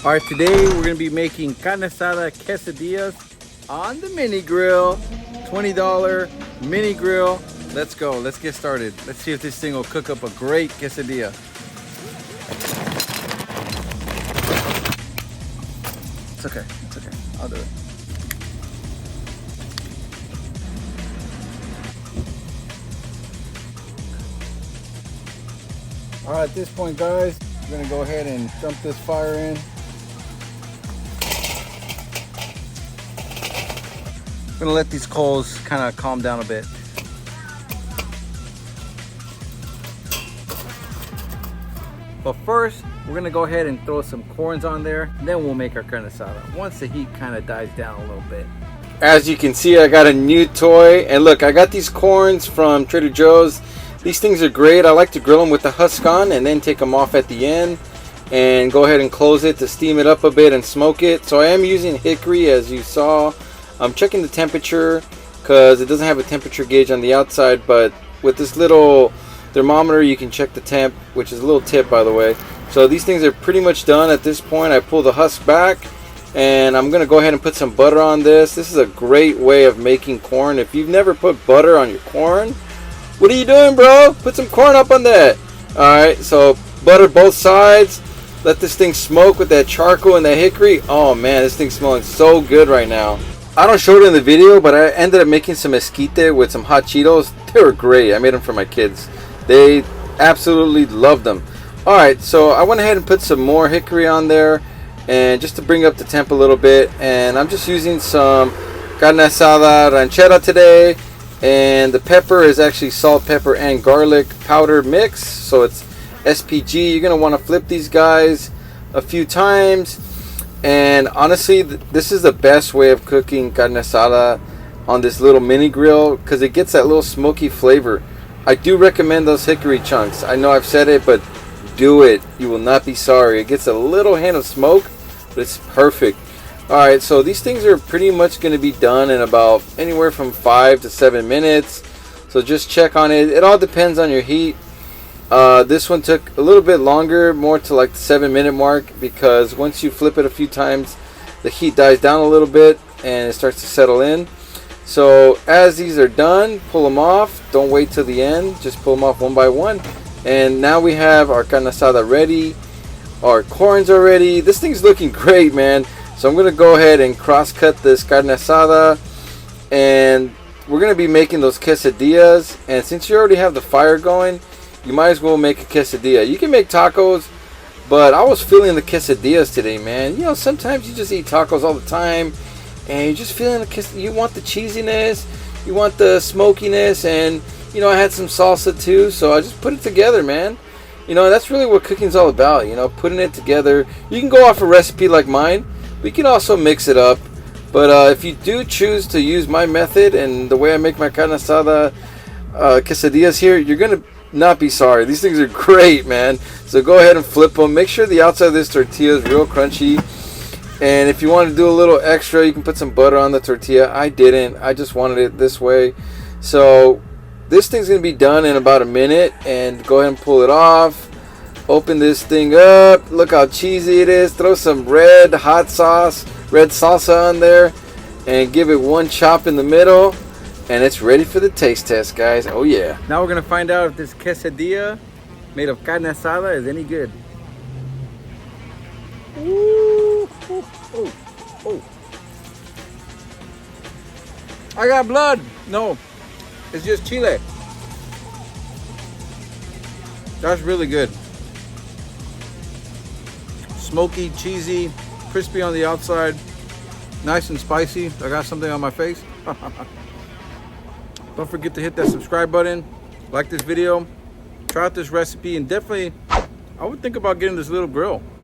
All right, today we're gonna be making Carne Asada Quesadillas on the mini grill. $20 mini grill. Let's go, let's get started. Let's see if this thing will cook up a great quesadilla. It's okay, I'll do it. All right, at this point, guys, we're gonna go ahead and dump this fire in. I'm gonna let these coals kind of calm down a bit. But first, we're gonna go ahead and throw some corns on there, and then we'll make our carne asada once the heat kind of dies down a little bit. As you can see, I got a new toy, and look, I got these corns from Trader Joe's. These things are great. I like to grill them with the husk on and then take them off at the end and go ahead and close it to steam it up a bit and smoke it. So I am using Hickory, as you saw. I'm checking the temperature because it doesn't have a temperature gauge on the outside, but with this little thermometer you can check the temp, which is a little tip, by the way. So these things are pretty much done at this point. I pull the husk back and I'm gonna go ahead and put some butter on this. This is a great way of making corn. If you've never put butter on your corn, what are you doing, bro? Put some corn up on that. Alright, so butter both sides. Let this thing smoke with that charcoal and that hickory. Oh man, this thing's smelling so good right now. I don't show it in the video, but I ended up making some esquite with some hot Cheetos. They were great. I made them for my kids. They absolutely loved them. Alright, so I went ahead and put some more hickory on there, and just to bring up the temp a little bit. And I'm just using some Carne Asada Ranchera today. And the pepper is actually salt, pepper, and garlic powder mix. So it's SPG. You're going to want to flip these guys a few times. And honestly, this is the best way of cooking carne asada on this little mini grill because it gets that little smoky flavor. I do recommend those hickory chunks. I know I've said it, but do it. You will not be sorry. It gets a little hint of smoke, but it's perfect. Alright, so these things are pretty much going to be done in about anywhere from 5 to 7 minutes. So just check on it. It all depends on your heat. This one took a little bit longer, more to like the 7-minute mark, because once you flip it a few times, the heat dies down a little bit and it starts to settle in. So as these are done, pull them off. Don't wait till the end. Just pull them off one by one. And now we have our carne asada ready. Our corns are ready. This thing's looking great, man. So I'm going to go ahead and cross-cut this carne asada. And we're going to be making those quesadillas. And since you already have the fire going, you might as well make a quesadilla. You can make tacos, but I was feeling the quesadillas today, man. You know, sometimes you just eat tacos all the time, and you're just feeling the quesadilla. You want the cheesiness, you want the smokiness, and, you know, I had some salsa too, so I just put it together, man. You know, that's really what cooking's all about, you know, putting it together. You can go off a recipe like mine, but you can also mix it up. But if you do choose to use my method and the way I make my carne asada quesadillas here, you're going to not be sorry. These things are great, man. So go ahead and flip them. Make sure the outside of this tortilla is real crunchy. And if you want to do a little extra, you can put some butter on the tortilla. I didn't. I just wanted it this way. So this thing's going to be done in about a minute. And go ahead and pull it off. Open this thing up. Look how cheesy it is. Throw some red hot sauce, red salsa on there. And give it one chop in the middle. And it's ready for the taste test, guys. Oh yeah. Now we're gonna find out if this quesadilla made of carne asada is any good. Ooh, ooh, ooh, ooh. I got blood. No, it's just chile. That's really good. Smoky, cheesy, crispy on the outside, nice and spicy. I got something on my face. Don't forget to hit that subscribe button, like this video, try out this recipe, and definitely, I would think about getting this little grill.